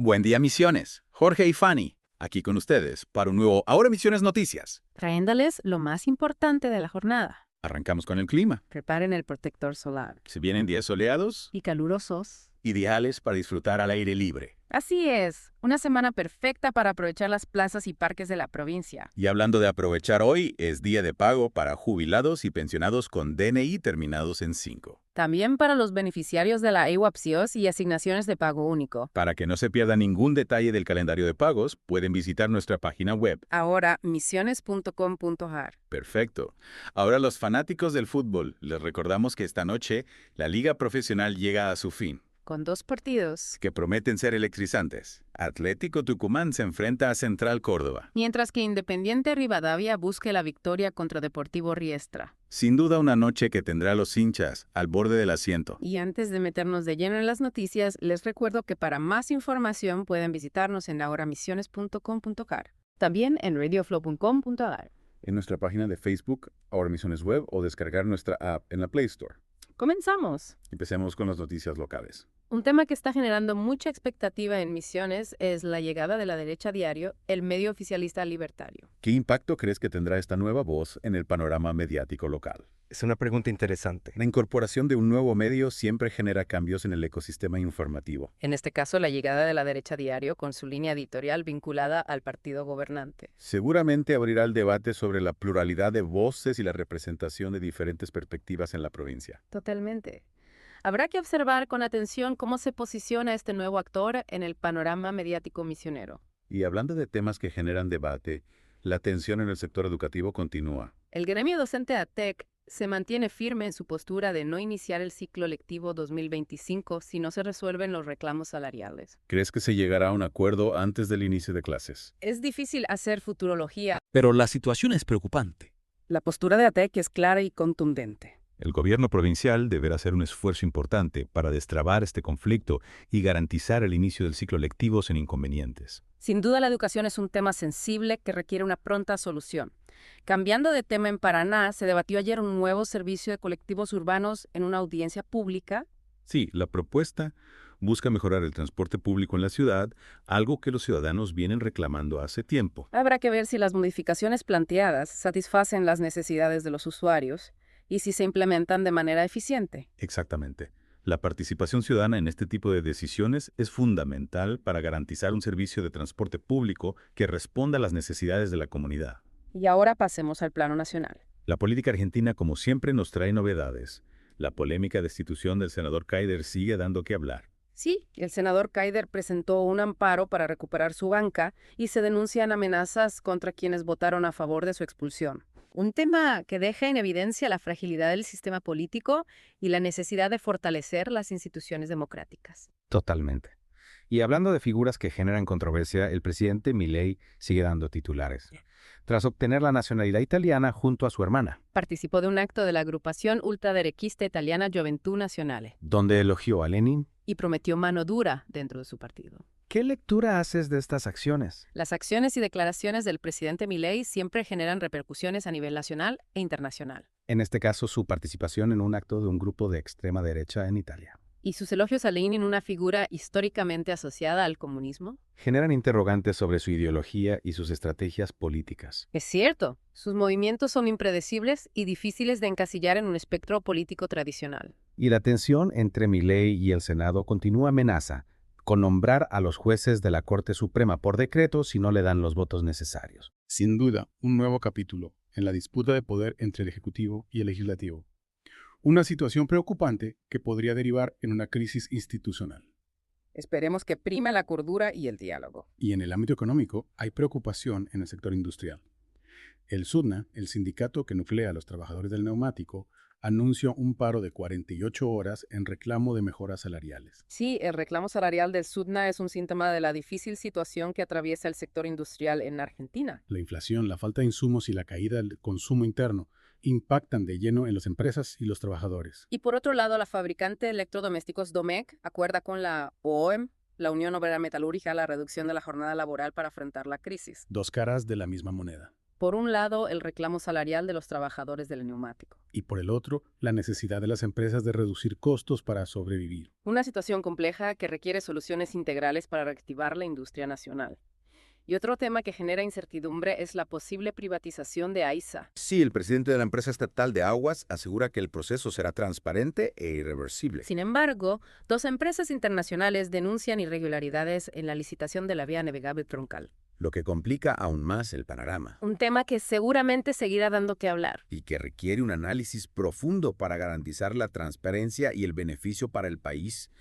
Buen día, Misiones. Jorge y Fanny, aquí con ustedes para un nuevo Ahora Misiones Noticias. Trayéndoles lo más importante de la jornada. Arrancamos con el clima. Preparen el protector solar. Se vienen días soleados, Y calurosos. ideales para disfrutar al aire libre. Así es, una semana perfecta para aprovechar las plazas y parques de la provincia. Y hablando de aprovechar hoy, es día de pago para jubilados y pensionados con DNI terminados en 5. También para los beneficiarios de la EWAPSIOS y asignaciones de pago único. Para que no se pierda ningún detalle del calendario de pagos, pueden visitar nuestra página web. Ahora, misiones.com.ar. Perfecto. Ahora los fanáticos del fútbol, les recordamos que esta noche la liga profesional llega a su fin, Con 2 partidos. que prometen ser electrizantes. Atlético Tucumán se enfrenta a Central Córdoba. Mientras que Independiente Rivadavia busque la victoria contra Deportivo Riestra. Sin duda una noche que tendrá a los hinchas al borde del asiento. Y antes de meternos de lleno en las noticias, les recuerdo que para más información pueden visitarnos en ahoramisiones.com.ar. También en radioflow.com.ar. En nuestra página de Facebook, Ahora Misiones Web, o descargar nuestra app en la Play Store. Comenzamos. Empecemos con las noticias locales. Un tema que está generando mucha expectativa en Misiones es la llegada de La Derecha Diario, el medio oficialista libertario. ¿Qué impacto crees que tendrá esta nueva voz en el panorama mediático local? Es una pregunta interesante. La incorporación de un nuevo medio siempre genera cambios en el ecosistema informativo. En este caso, la llegada de La Derecha Diario con su línea editorial vinculada al partido gobernante. Seguramente abrirá el debate sobre la pluralidad de voces y la representación de diferentes perspectivas en la provincia. Totalmente. Habrá que observar con atención cómo se posiciona este nuevo actor en el panorama mediático misionero. Y hablando de temas que generan debate, la tensión en el sector educativo continúa. El gremio docente ATEC se mantiene firme en su postura de no iniciar el ciclo lectivo 2025 si no se resuelven los reclamos salariales. ¿Crees que se llegará a un acuerdo antes del inicio de clases? Es difícil hacer futurología. Pero la situación es preocupante. La postura de ATEC es clara y contundente. El gobierno provincial deberá hacer un esfuerzo importante para destrabar este conflicto y garantizar el inicio del ciclo lectivo sin inconvenientes. Sin duda, la educación es un tema sensible que requiere una pronta solución. Cambiando de tema, en Paraná se debatió ayer un nuevo servicio de colectivos urbanos en una audiencia pública. Sí, la propuesta busca mejorar el transporte público en la ciudad, algo que los ciudadanos vienen reclamando hace tiempo. Habrá que ver si las modificaciones planteadas satisfacen las necesidades de los usuarios y si se implementan de manera eficiente. Exactamente. La participación ciudadana en este tipo de decisiones es fundamental para garantizar un servicio de transporte público que responda a las necesidades de la comunidad. Y ahora pasemos al plano nacional. La política argentina, como siempre, nos trae novedades. La polémica destitución del senador Keider sigue dando que hablar. Sí, el senador Keider presentó un amparo para recuperar su banca y se denuncian amenazas contra quienes votaron a favor de su expulsión. Un tema que deja en evidencia la fragilidad del sistema político y la necesidad de fortalecer las instituciones democráticas. Totalmente. Y hablando de figuras que generan controversia, el presidente Milei sigue dando titulares. Tras obtener la nacionalidad italiana junto a su hermana, Participó de un acto de la agrupación ultraderechista italiana Gioventù Nazionale donde elogió a Lenin. y prometió mano dura dentro de su partido. ¿Qué lectura haces de estas acciones? Las acciones y declaraciones del presidente Milei siempre generan repercusiones a nivel nacional e internacional. En este caso, su participación en un acto de un grupo de extrema derecha en Italia. ¿Y sus elogios a Lenin, una figura históricamente asociada al comunismo? Generan interrogantes sobre su ideología y sus estrategias políticas. Es cierto, sus movimientos son impredecibles y difíciles de encasillar en un espectro político tradicional. Y la tensión entre Milei y el Senado continúa amenaza con nombrar a los jueces de la Corte Suprema por decreto si no le dan los votos necesarios. Sin duda, un nuevo capítulo en la disputa de poder entre el Ejecutivo y el Legislativo. Una situación preocupante que podría derivar en una crisis institucional. Esperemos que prime la cordura y el diálogo. Y en el ámbito económico hay preocupación en el sector industrial. El SUDNA, el sindicato que nuclea a los trabajadores del neumático, anunció un paro de 48 horas en reclamo de mejoras salariales. Sí, el reclamo salarial del SUDNA es un síntoma de la difícil situación que atraviesa el sector industrial en Argentina. La inflación, la falta de insumos y la caída del consumo interno impactan de lleno en las empresas y los trabajadores. Y por otro lado, la fabricante de electrodomésticos Domecq acuerda con la OEM, la Unión Obrera Metalúrgica, la reducción de la jornada laboral para enfrentar la crisis. Dos caras de la misma moneda. Por un lado, el reclamo salarial de los trabajadores del neumático. Y por el otro, la necesidad de las empresas de reducir costos para sobrevivir. Una situación compleja que requiere soluciones integrales para reactivar la industria nacional. Y otro tema que genera incertidumbre es la posible privatización de AISA. Sí, el presidente de la empresa estatal de aguas asegura que el proceso será transparente e irreversible. Sin embargo, dos empresas internacionales denuncian irregularidades en la licitación de la vía navegable troncal. Lo que complica aún más el panorama Un tema que seguramente seguirá dando que hablar. y que requiere un análisis profundo para garantizar la transparencia y el beneficio para el país.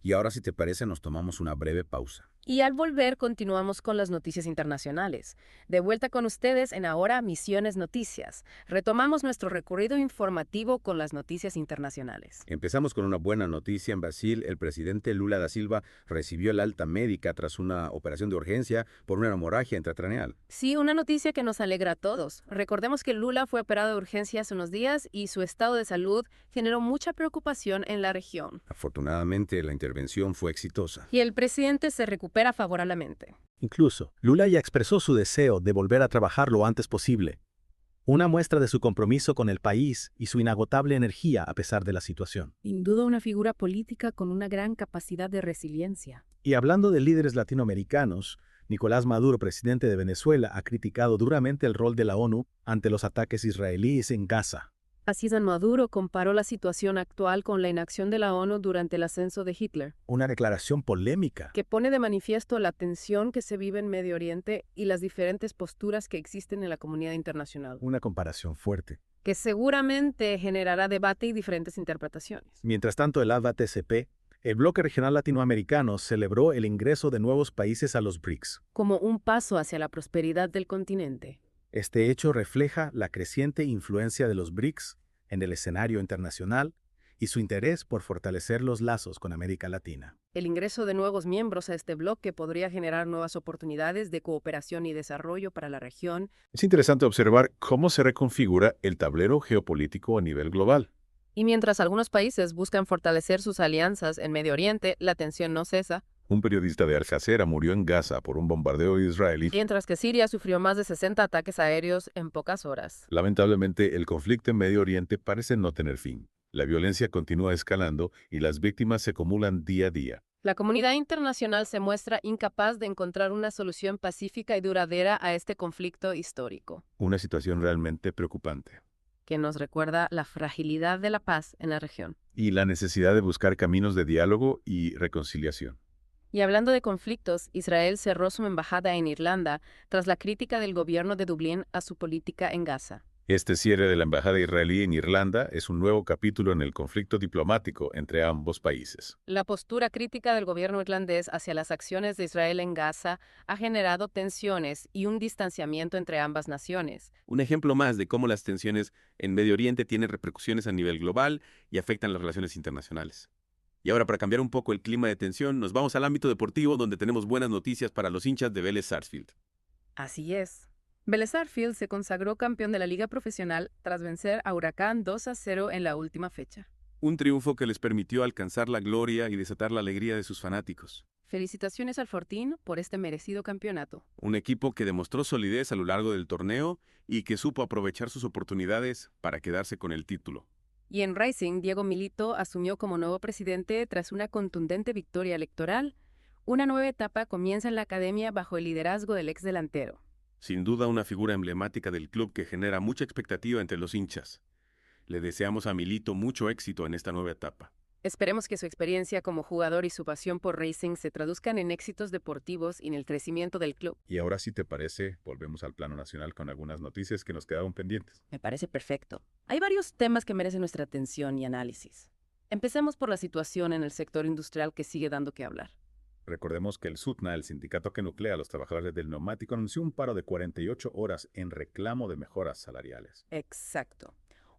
Y ahora, si te parece, nos tomamos una breve pausa. Y al volver continuamos con las noticias internacionales. De vuelta con ustedes en Ahora Misiones Noticias. Retomamos nuestro recorrido informativo con las noticias internacionales. Empezamos con una buena noticia. En Brasil, el presidente Lula da Silva recibió el alta médica tras una operación de urgencia por una hemorragia intracraneal. Sí, una noticia que nos alegra a todos. Recordemos que Lula fue operado de urgencia hace unos días y su estado de salud generó mucha preocupación en la región. Afortunadamente, la intervención fue exitosa. Y el presidente se recupera favorablemente. Incluso, Lula ya expresó su deseo de volver a trabajar lo antes posible. Una muestra de su compromiso con el país y su inagotable energía a pesar de la situación. Sin duda una figura política con una gran capacidad de resiliencia. Y hablando de líderes latinoamericanos, Nicolás Maduro, presidente de Venezuela, ha criticado duramente el rol de la ONU ante los ataques israelíes en Gaza. Así San Maduro comparó la situación actual con la inacción de la ONU durante el ascenso de Hitler, Una declaración polémica. que pone de manifiesto la tensión que se vive en Medio Oriente y las diferentes posturas que existen en la comunidad internacional, Una comparación fuerte. que seguramente generará debate y diferentes interpretaciones. Mientras tanto, el ADTCP, el bloque regional latinoamericano, celebró el ingreso de nuevos países a los BRICS. Como un paso hacia la prosperidad del continente. Este hecho refleja la creciente influencia de los BRICS en el escenario internacional y su interés por fortalecer los lazos con América Latina. El ingreso de nuevos miembros a este bloque podría generar nuevas oportunidades de cooperación y desarrollo para la región. Es interesante observar cómo se reconfigura el tablero geopolítico a nivel global. Y mientras algunos países buscan fortalecer sus alianzas en Medio Oriente, la tensión no cesa. Un periodista de Al Jazeera murió en Gaza por un bombardeo israelí. Mientras que Siria sufrió más de 60 ataques aéreos en pocas horas. Lamentablemente, el conflicto en Medio Oriente parece no tener fin. La violencia continúa escalando y las víctimas se acumulan día a día. La comunidad internacional se muestra incapaz de encontrar una solución pacífica y duradera a este conflicto histórico, Una situación realmente preocupante. que nos recuerda la fragilidad de la paz en la región. Y la necesidad de buscar caminos de diálogo y reconciliación. Y hablando de conflictos, Israel cerró su embajada en Irlanda tras la crítica del gobierno de Dublín a su política en Gaza. Este cierre de la embajada israelí en Irlanda es un nuevo capítulo en el conflicto diplomático entre ambos países. La postura crítica del gobierno irlandés hacia las acciones de Israel en Gaza ha generado tensiones y un distanciamiento entre ambas naciones. Un ejemplo más de cómo las tensiones en Medio Oriente tienen repercusiones a nivel global y afectan las relaciones internacionales. Y ahora, para cambiar un poco el clima de tensión, nos vamos al ámbito deportivo, donde tenemos buenas noticias para los hinchas de Vélez Sarsfield. Así es. Vélez Sarsfield se consagró campeón de la liga profesional tras vencer a Huracán 2-0 en la última fecha. Un triunfo que les permitió alcanzar la gloria y desatar la alegría de sus fanáticos. Felicitaciones al Fortín por este merecido campeonato. Un equipo que demostró solidez a lo largo del torneo y que supo aprovechar sus oportunidades para quedarse con el título. Y en Racing, Diego Milito asumió como nuevo presidente tras una contundente victoria electoral. Una nueva etapa comienza en la academia bajo el liderazgo del ex delantero. Sin duda una figura emblemática del club que genera mucha expectativa entre los hinchas. Le deseamos a Milito mucho éxito en esta nueva etapa. Esperemos que su experiencia como jugador y su pasión por Racing se traduzcan en éxitos deportivos y en el crecimiento del club. Y ahora, si te parece, volvemos al plano nacional con algunas noticias que nos quedaban pendientes. Me parece perfecto. Hay varios temas que merecen nuestra atención y análisis. Empecemos por la situación en el sector industrial que sigue dando que hablar. Recordemos que el SUTNA, el sindicato que nuclea a los trabajadores del neumático, anunció un paro de 48 horas en reclamo de mejoras salariales. Exacto.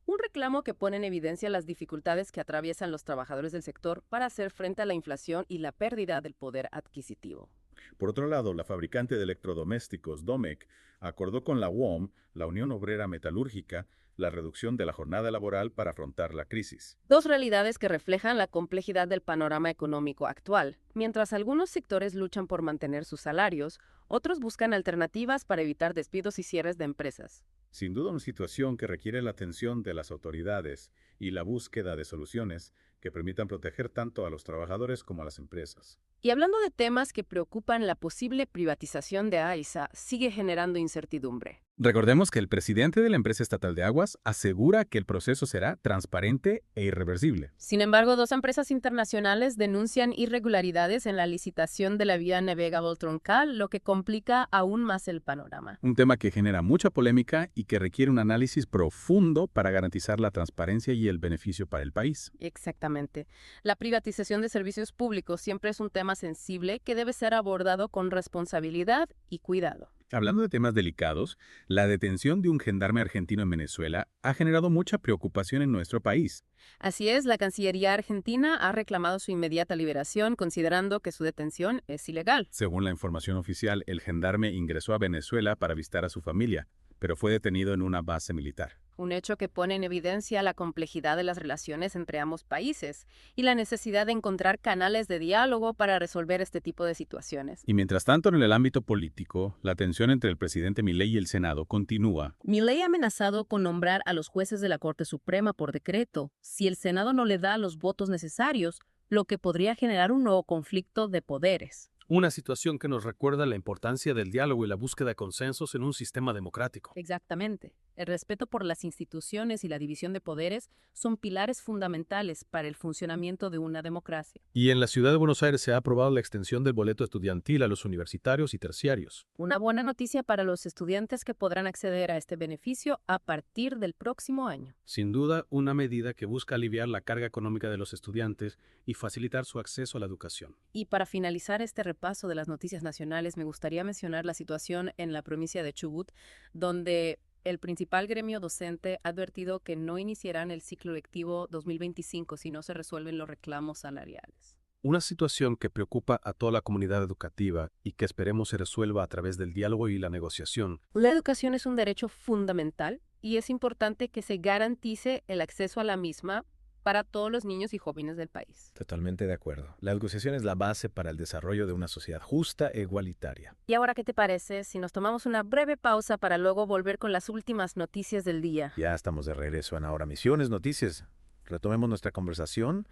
Un reclamo que pone en evidencia las dificultades que atraviesan los trabajadores del sector para hacer frente a la inflación y la pérdida del poder adquisitivo. Por otro lado, la fabricante de electrodomésticos, Domec, acordó con la UOM, la Unión Obrera Metalúrgica, la reducción de la jornada laboral para afrontar la crisis. Dos realidades que reflejan la complejidad del panorama económico actual. Mientras algunos sectores luchan por mantener sus salarios, otros buscan alternativas para evitar despidos y cierres de empresas. Sin duda una situación que requiere la atención de las autoridades y la búsqueda de soluciones que permitan proteger tanto a los trabajadores como a las empresas. Y hablando de temas que preocupan, la posible privatización de AISA sigue generando incertidumbre. Recordemos que el presidente de la empresa estatal de aguas asegura que el proceso será transparente e irreversible. Sin embargo, dos empresas internacionales denuncian irregularidades en la licitación de la vía navegable troncal, lo que complica aún más el panorama. Un tema que genera mucha polémica y que requiere un análisis profundo para garantizar la transparencia y el beneficio para el país. Exactamente. La privatización de servicios públicos siempre es un tema sensible que debe ser abordado con responsabilidad y cuidado. Hablando de temas delicados, la detención de un gendarme argentino en Venezuela ha generado mucha preocupación en nuestro país. Así es, la Cancillería argentina ha reclamado su inmediata liberación, considerando que su detención es ilegal. Según la información oficial, el gendarme ingresó a Venezuela para visitar a su familia, pero fue detenido en una base militar. Un hecho que pone en evidencia la complejidad de las relaciones entre ambos países y la necesidad de encontrar canales de diálogo para resolver este tipo de situaciones. Y mientras tanto, en el ámbito político, la tensión entre el presidente Milei y el Senado continúa. Milei ha amenazado con nombrar a los jueces de la Corte Suprema por decreto si el Senado no le da los votos necesarios, lo que podría generar un nuevo conflicto de poderes. Una situación que nos recuerda la importancia del diálogo y la búsqueda de consensos en un sistema democrático. Exactamente. El respeto por las instituciones y la división de poderes son pilares fundamentales para el funcionamiento de una democracia. Y en la ciudad de Buenos Aires se ha aprobado la extensión del boleto estudiantil a los universitarios y terciarios. Una buena noticia para los estudiantes que podrán acceder a este beneficio a partir del próximo año. Sin duda, una medida que busca aliviar la carga económica de los estudiantes y facilitar su acceso a la educación. Y para finalizar este repaso de las noticias nacionales, me gustaría mencionar la situación en la provincia de Chubut, donde el principal gremio docente ha advertido que no iniciarán el ciclo lectivo 2025 si no se resuelven los reclamos salariales. Una situación que preocupa a toda la comunidad educativa y que esperemos se resuelva a través del diálogo y la negociación. La educación es un derecho fundamental y es importante que se garantice el acceso a la misma para todos los niños y jóvenes del país. Totalmente de acuerdo. La educación es la base para el desarrollo de una sociedad justa e igualitaria. ¿Y ahora qué te parece si nos tomamos una breve pausa para luego volver con las últimas noticias del día? Ya estamos de regreso en Ahora Misiones Noticias. Retomemos nuestra conversación.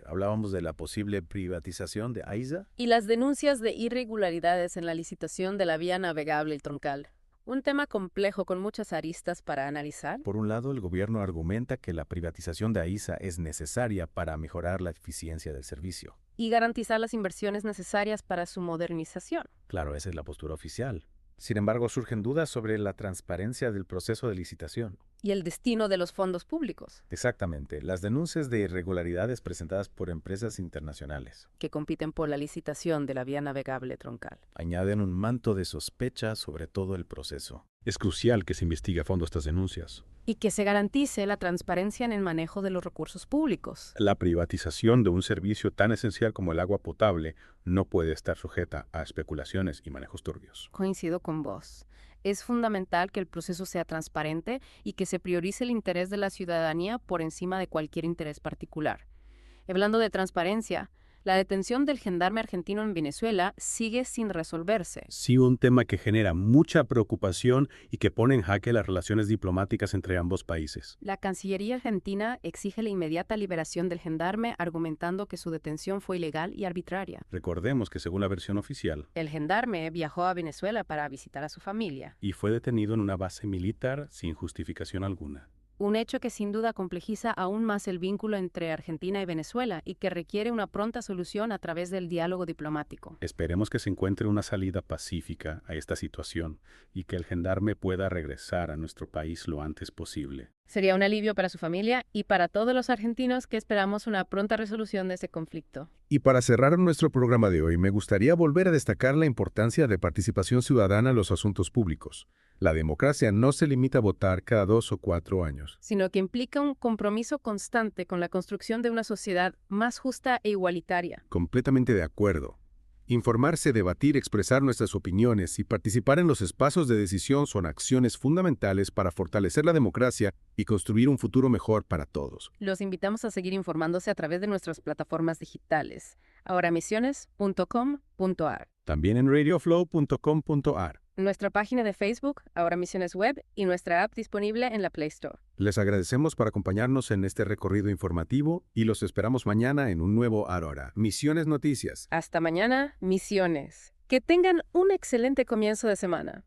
Hablábamos de la posible privatización de AISA. Y las denuncias de irregularidades en la licitación de la vía navegable y troncal. Un tema complejo con muchas aristas para analizar. Por un lado, el gobierno argumenta que la privatización de AISA es necesaria para mejorar la eficiencia del servicio. Y garantizar las inversiones necesarias para su modernización. Claro, esa es la postura oficial. Sin embargo, surgen dudas sobre la transparencia del proceso de licitación. Y el destino de los fondos públicos. Exactamente, las denuncias de irregularidades presentadas por empresas internacionales que compiten por la licitación de la vía navegable troncal. añaden un manto de sospecha sobre todo el proceso. Es crucial que se investigue a fondo estas denuncias. Y que se garantice la transparencia en el manejo de los recursos públicos. La privatización de un servicio tan esencial como el agua potable no puede estar sujeta a especulaciones y manejos turbios. Coincido con vos. Es fundamental que el proceso sea transparente y que se priorice el interés de la ciudadanía por encima de cualquier interés particular. Hablando de transparencia, la detención del gendarme argentino en Venezuela sigue sin resolverse. Sí, un tema que genera mucha preocupación y que pone en jaque las relaciones diplomáticas entre ambos países. La Cancillería argentina exige la inmediata liberación del gendarme, argumentando que su detención fue ilegal y arbitraria. Recordemos que según la versión oficial, El gendarme viajó a Venezuela para visitar a su familia. y fue detenido en una base militar sin justificación alguna. Un hecho que sin duda complejiza aún más el vínculo entre Argentina y Venezuela y que requiere una pronta solución a través del diálogo diplomático. Esperemos que se encuentre una salida pacífica a esta situación y que el gendarme pueda regresar a nuestro país lo antes posible. Sería un alivio para su familia y para todos los argentinos que esperamos una pronta resolución de este conflicto. Y para cerrar nuestro programa de hoy, me gustaría volver a destacar la importancia de participación ciudadana en los asuntos públicos. La democracia no se limita a votar cada 2 o 4 años, Sino que implica un compromiso constante con la construcción de una sociedad más justa e igualitaria. Completamente de acuerdo. Informarse, debatir, expresar nuestras opiniones y participar en los espacios de decisión son acciones fundamentales para fortalecer la democracia y construir un futuro mejor para todos. Los invitamos a seguir informándose a través de nuestras plataformas digitales, ahoramisiones.com.ar, También en radioflow.com.ar. nuestra página de Facebook, Ahora Misiones Web, y nuestra app disponible en la Play Store. Les agradecemos por acompañarnos en este recorrido informativo y los esperamos mañana en un nuevo Ahora Misiones Noticias. Hasta mañana, Misiones. Que tengan un excelente comienzo de semana.